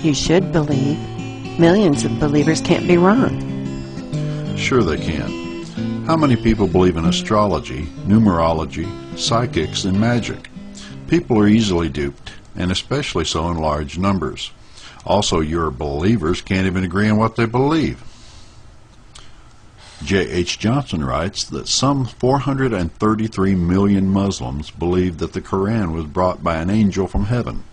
you should believe. Millions of believers can't be wrong. Sure they can. How many people believe in astrology, numerology, psychics, and magic? People are easily duped, and especially so in large numbers. Also, your believers can't even agree on what they believe. J.H. Johnson writes that some 433 million Muslims believe that the Quran was brought by an angel from heaven.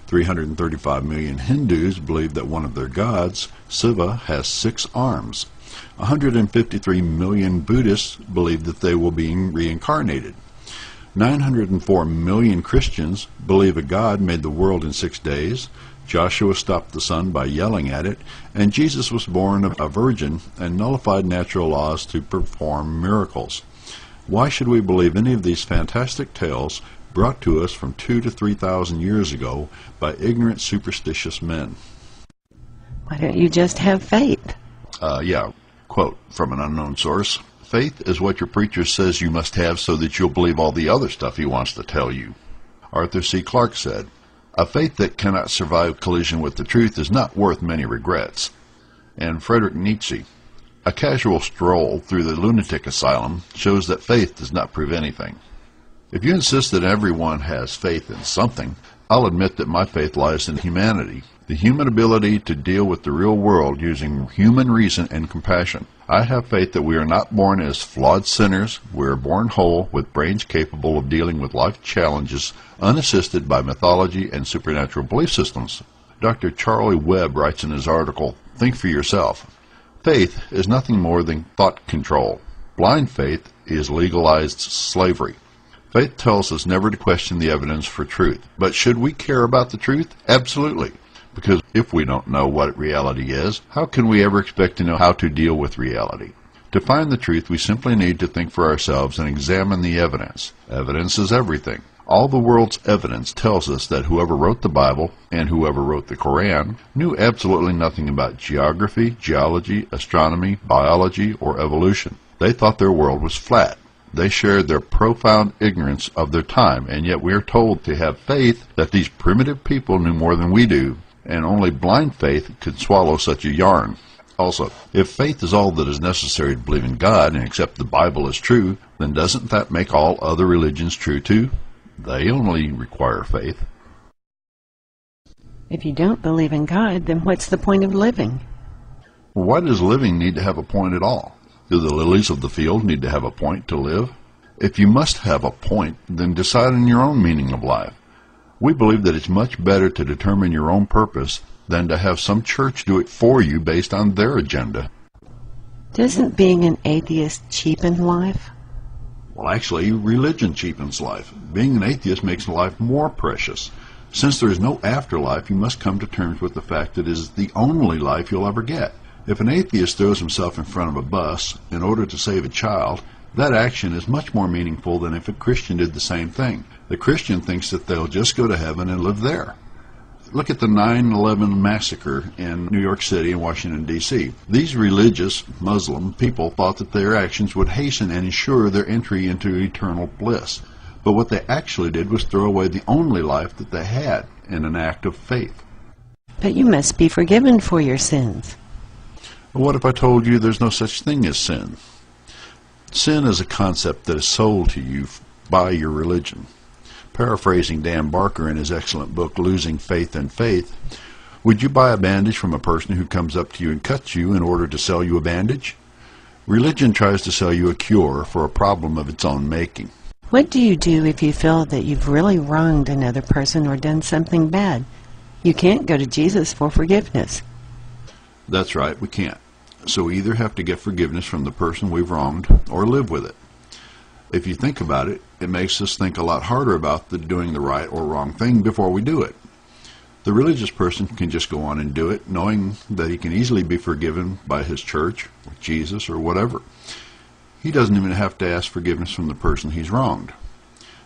335 million Hindus believe that one of their gods, Shiva, has 6 arms. 153 million Buddhists believe that they will be reincarnated. 904 million Christians believe a God made the world in 6 days. Joshua stopped the sun by yelling at it, and Jesus was born of a virgin and nullified natural laws to perform miracles. Why should we believe any of these fantastic tales brought to us from 2,000 to 3,000 years ago by ignorant, superstitious men? Why don't you just have faith? Quote from an unknown source, "Faith is what your preacher says you must have so that you'll believe all the other stuff he wants to tell you." Arthur C. Clarke said, "A faith that cannot survive collision with the truth is not worth many regrets." And Friedrich Nietzsche, "A casual stroll through the lunatic asylum shows that faith does not prove anything." If you insist that everyone has faith in something, I'll admit that my faith lies in humanity, the human ability to deal with the real world using human reason and compassion. I have faith that we are not born as flawed sinners. We are born whole, with brains capable of dealing with life challenges, unassisted by mythology and supernatural belief systems. Dr. Charlie Webb writes in his article, "Think for Yourself." Faith is nothing more than thought control. Blind faith is legalized slavery. Faith tells us never to question the evidence for truth. But should we care about the truth? Absolutely. Because if we don't know what reality is, how can we ever expect to know how to deal with reality? To find the truth, we simply need to think for ourselves and examine the evidence. Evidence is everything. All the world's evidence tells us that whoever wrote the Bible and whoever wrote the Quran knew absolutely nothing about geography, geology, astronomy, biology, or evolution. They thought their world was flat. They shared their profound ignorance of their time, and yet we are told to have faith that these primitive people knew more than we do, and only blind faith could swallow such a yarn. Also, if faith is all that is necessary to believe in God and accept the Bible as true, then doesn't that make all other religions true too? They only require faith. If you don't believe in God, then what's the point of living? Why does living need to have a point at all? Do the lilies of the field need to have a point to live? If you must have a point, then decide on your own meaning of life. We believe that it's much better to determine your own purpose than to have some church do it for you based on their agenda. Doesn't being an atheist cheapen life? Well, actually, religion cheapens life. Being an atheist makes life more precious. Since there is no afterlife, you must come to terms with the fact that it is the only life you'll ever get. If an atheist throws himself in front of a bus in order to save a child, that action is much more meaningful than if a Christian did the same thing. The Christian thinks that they'll just go to heaven and live there. Look at the 9/11 massacre in New York City and Washington, D.C. These religious Muslim people thought that their actions would hasten and ensure their entry into eternal bliss. But what they actually did was throw away the only life that they had in an act of faith. But you must be forgiven for your sins. What if I told you there's no such thing as sin? Sin is a concept that is sold to you by your religion. Paraphrasing Dan Barker in his excellent book, Losing Faith in Faith, would you buy a bandage from a person who comes up to you and cuts you in order to sell you a bandage? Religion tries to sell you a cure for a problem of its own making. What do you do if you feel that you've really wronged another person or done something bad? You can't go to Jesus for forgiveness. That's right, we can't. So we either have to get forgiveness from the person we've wronged or live with it. If you think about it, it makes us think a lot harder about doing the right or wrong thing before we do it. The religious person can just go on and do it, knowing that he can easily be forgiven by his church, or Jesus, or whatever. He doesn't even have to ask forgiveness from the person he's wronged.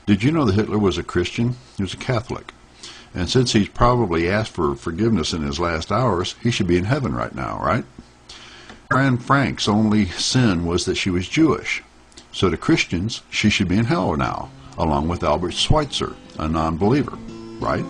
Did you know that Hitler was a Christian? He was a Catholic. And since he's probably asked for forgiveness in his last hours, he should be in heaven right now, right? Anne Frank's only sin was that she was Jewish. So to Christians, she should be in hell now, along with Albert Schweitzer, a non-believer, right?